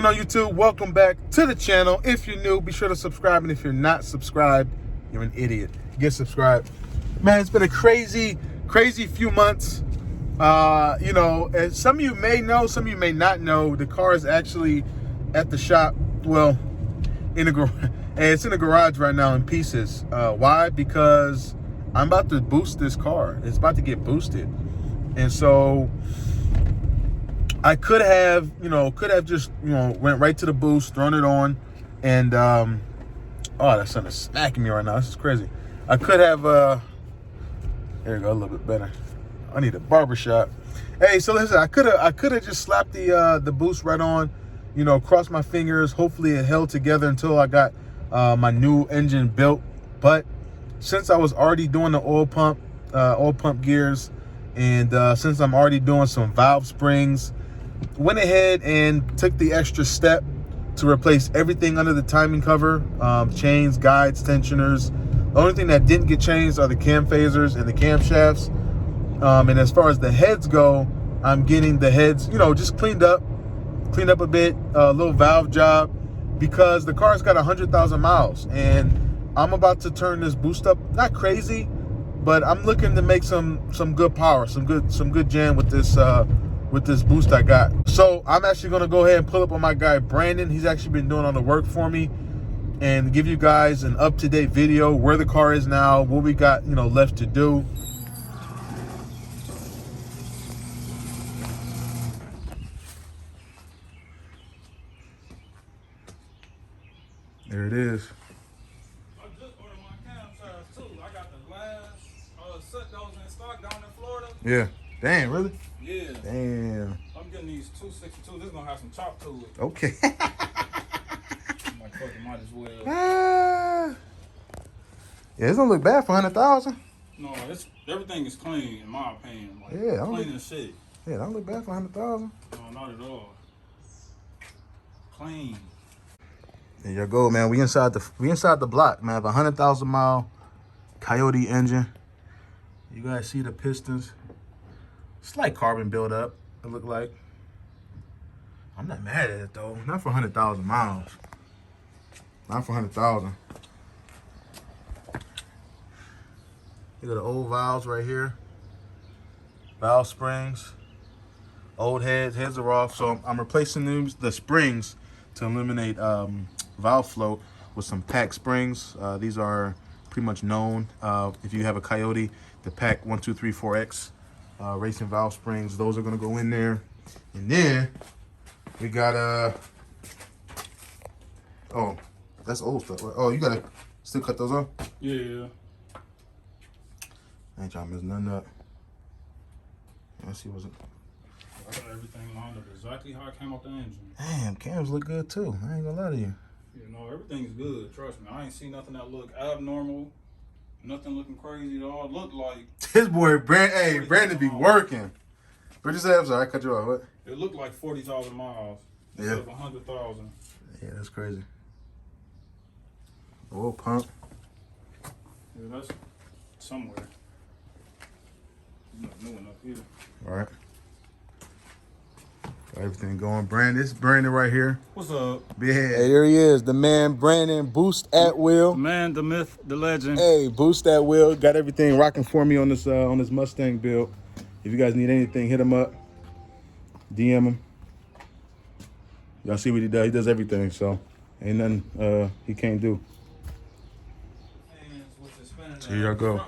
on YouTube? Welcome back to the channel. If you're new, be sure to subscribe, and if you're not subscribed, you're an idiot. Get subscribed. Man, it's been a crazy few months. You know, as some of you may know, some of you may not know, the car is actually at the shop. Well, in the garage. It's in the garage right now in pieces. Why? Because I'm about to boost this car. It's about to get boosted. And so I could have just, went right to the boost, thrown it on, and oh, that sun is smacking me right now. This is crazy. I could have there you go, a little bit better. I need a barbershop. Hey, so listen, I could have just slapped the boost right on, crossed my fingers. Hopefully it held together until I got my new engine built. But since I was already doing the oil pump gears, and since I'm already doing some valve springs, went ahead and took the extra step to replace everything under the timing cover, chains, guides, tensioners. The only thing that didn't get changed are the cam phasers and the camshafts. And as far as the heads go, I'm getting the heads, just cleaned up a bit, a little valve job, because the car's got 100,000 miles, and I'm about to turn this boost up, not crazy, but I'm looking to make some good power, some good jam with this boost I got. So I'm actually gonna go ahead and pull up on my guy Brandon. He's actually been doing all the work for me, and give you guys an up-to-date video where the car is now, what we got left to do. There it is. I just ordered my cam tires too. I got the last set those in stock down in Florida. Yeah. Damn, really? Yeah. Damn. I'm getting these 262. This is gonna have some chop to it. Okay. I'm like, fuck it, might as well. Yeah, it don't look bad for 100,000. No, everything is clean in my opinion. Like, Yeah, clean as shit. Yeah, it don't look bad for 100,000. No, not at all. Clean. There you go, man. We inside the block, man. A 100,000 mile Coyote engine. You guys see the pistons? Slight carbon buildup, it look like. I'm not mad at it though. Not for 100,000 miles. Not for 100,000. You got the old valves right here. Valve springs. Old heads are off. So I'm replacing the springs to eliminate valve float with some pack springs. These are pretty much known. If you have a Coyote, the pack 1234X racing valve springs, those are gonna go in there. And then we got oh, that's old stuff. Oh, you gotta still cut those off? Yeah. I ain't trying to mess nothing up. Let's see what's it. I got everything lined up exactly how it came off the engine. Damn, cams look good too. I ain't gonna lie to you. Everything's good. Trust me. I ain't seen nothing that look abnormal. Nothing looking crazy at all. Look like His boy Brandon be working. What you say? I'm sorry, I cut you off. What? it looked like 40,000 miles instead of 100,000. Yeah, that's crazy. Oil pump. Yeah, that's somewhere. Not new enough here. All right. Got everything going. This Brandon right here. What's up? Yeah. Hey, there he is. The man Brandon, boost at will. The man, the myth, the legend. Hey, boost at will. Got everything rocking for me on this Mustang build. If you guys need anything, hit him up. DM him. Y'all see what he does? He does everything, so ain't nothing he can't do. So here y'all go.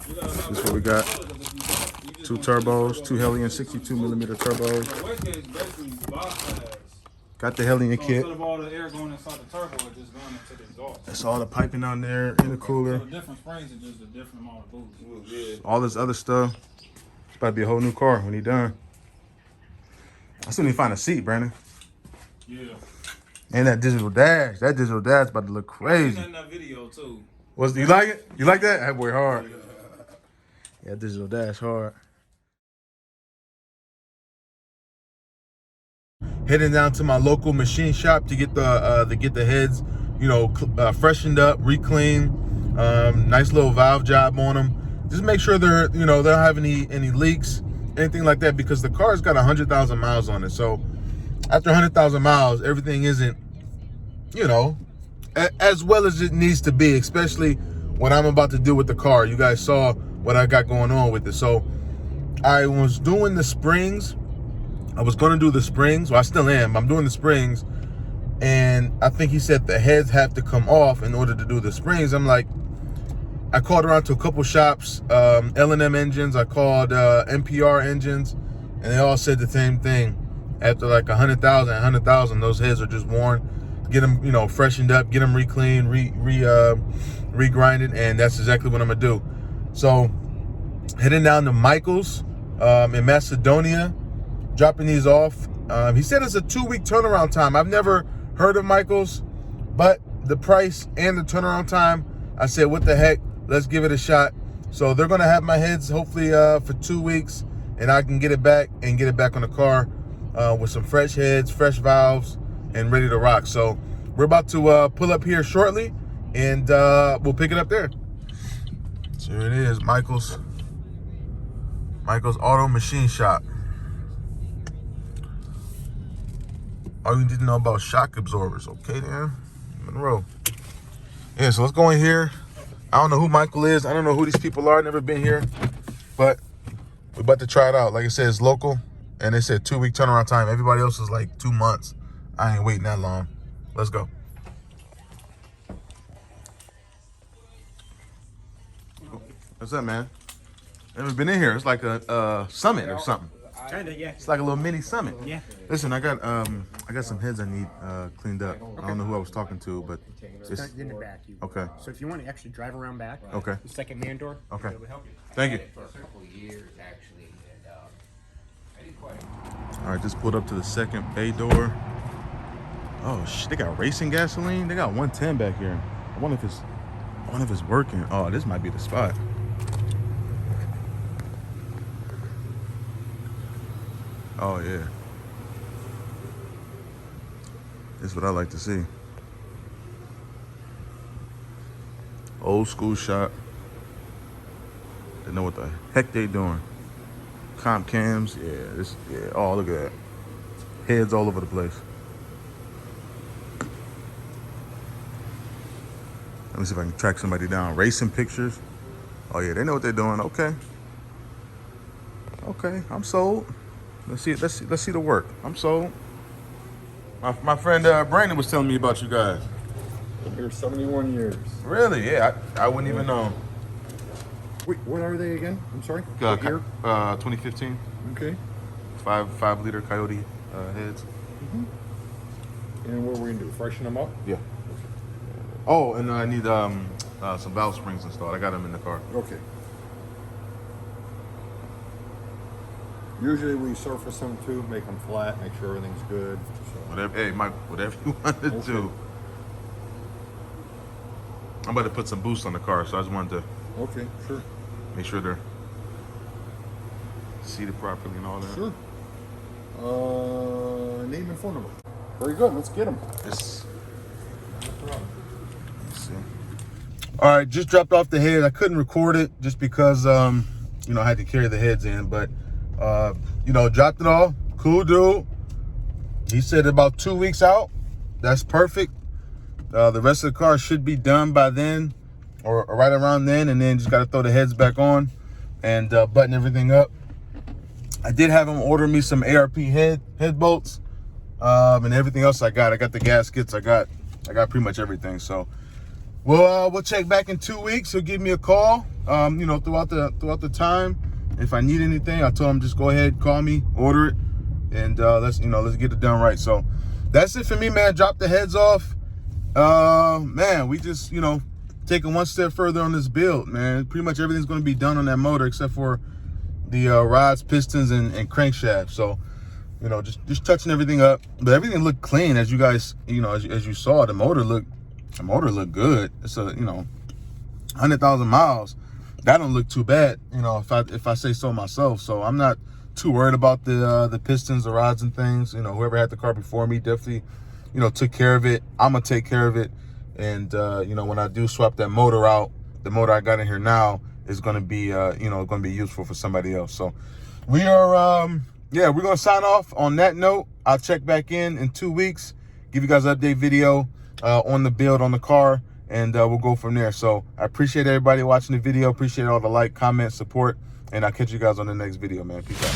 This is what we got. 2 turbos, 2 Hellion 62mm turbos. Got the Hellion kit. Instead of all the air going inside the turbo, it's just going into the exhaust. That's all the piping on there in the cooler. So the different springs is just a different amount of boost. Yeah. All this other stuff. It's about to be a whole new car when he done. I still need to find a seat, Brandon. Yeah. And that digital dash. That digital dash about to look crazy. In that video too. You like it? You like that? That boy hard. Yeah, digital dash hard. Heading down to my local machine shop to get the heads, freshened up, re-cleaned. Nice little valve job on them. Just make sure they don't have any leaks. anything like that, because the car's got 100,000 miles on it. So after 100,000 miles, everything isn't, you know, as well as it needs to be, especially what I'm about to do with the car. You guys saw what I got going on with it. So I was doing the springs. I was going to do the springs. Well, I still am. I'm doing the springs. And I think he said the heads have to come off in order to do the springs. I'm like, I called around to a couple shops, L&M engines. I called NPR engines, and they all said the same thing. After like 100,000, those heads are just worn. Get them, you know, freshened up, get them re-cleaned, re-grinded, and that's exactly what I'm gonna do. So, heading down to Michael's in Macedonia, dropping these off. He said it's a 2-week turnaround time. I've never heard of Michael's, but the price and the turnaround time, I said, what the heck? Let's give it a shot. So they're gonna have my heads hopefully for 2 weeks, and I can get it back on the car with some fresh heads, fresh valves, and ready to rock. So we're about to pull up here shortly, and we'll pick it up there. So here it is, Michael's Auto Machine Shop. All you need to know about shock absorbers. Okay, then, Monroe. Yeah, so let's go in here. I don't know who Michael is. I don't know who these people are. Never been here, but we're about to try it out. Like I said, it's local, and they said 2-week turnaround time. Everybody else is like 2 months. I ain't waiting that long. Let's go. What's up, man? Never been in here. It's like a summit or something. Kinda, yeah. It's like a little mini summit. Yeah. Listen, I got some heads I need cleaned up. I don't know who I was talking to, but it's In the back. okay. So if you want to actually drive around back, Okay. the second man door. Okay. It would help you. Thank you. For several years, actually, and I did quite. All right, just pulled up to the second bay door. Oh shit, they got racing gasoline. They got 110 back here. I wonder if it's working. Oh, this might be the spot. Oh yeah. This is what I like to see. Old school shop. They know what the heck they doing. Comp cams, oh, look at that. Heads all over the place. Let me see if I can track somebody down. Racing pictures. Oh yeah, they know what they're doing. Okay. Okay, I'm sold. Let's see the work. I'm sold. My friend Brandon was telling me about you guys. Been here 71 years. Really? Yeah, I wouldn't even know. Wait, what are they again? I'm sorry. What year? 2015. Okay. 5-liter Coyote heads. And what we're gonna do? Freshen them up? Yeah. Oh, and I need some valve springs installed. I got them in the car. Okay. Usually we surface them too, make them flat, make sure everything's good. So. Whatever, hey Mike, whatever you want to do. I'm about to put some boost on the car, so I just wanted to Okay, sure. make sure they're seated properly and all that. Sure. Name and phone number. Very good. Let's get them. Let's see. All right, just dropped off the head. I couldn't record it just because I had to carry the heads in, but dropped it off. Cool dude. He said about 2 weeks out. That's perfect. The rest of the car should be done by then, or right around then, and then just got to throw the heads back on and button everything up. I did have him order me some ARP head bolts and everything else I got. I got the gaskets. I got pretty much everything. So we'll check back in 2 weeks. He'll give me a call. Throughout the time. If I need anything, I told him just go ahead, call me, order it, and let's get it done right. So that's it for me, man. Drop the heads off. Man, we just taking one step further on this build, man. Pretty much everything's going to be done on that motor except for the rods, pistons, and crankshaft. So just touching everything up, but everything looked clean, as you guys as you saw. The motor looked good. It's a 100,000 miles. That don't look too bad, if I say so myself. So I'm not too worried about the pistons, the rods, and things. Whoever had the car before me definitely, took care of it. I'm gonna take care of it, and when I do swap that motor out, the motor I got in here now is gonna be, useful for somebody else. So we are, yeah, we're going to sign off on that note. I'll check back in 2 weeks, give you guys an update video on the build on the car, and we'll go from there. So I appreciate everybody watching the video. Appreciate all the like, comment, support, and I'll catch you guys on the next video, man. Peace out.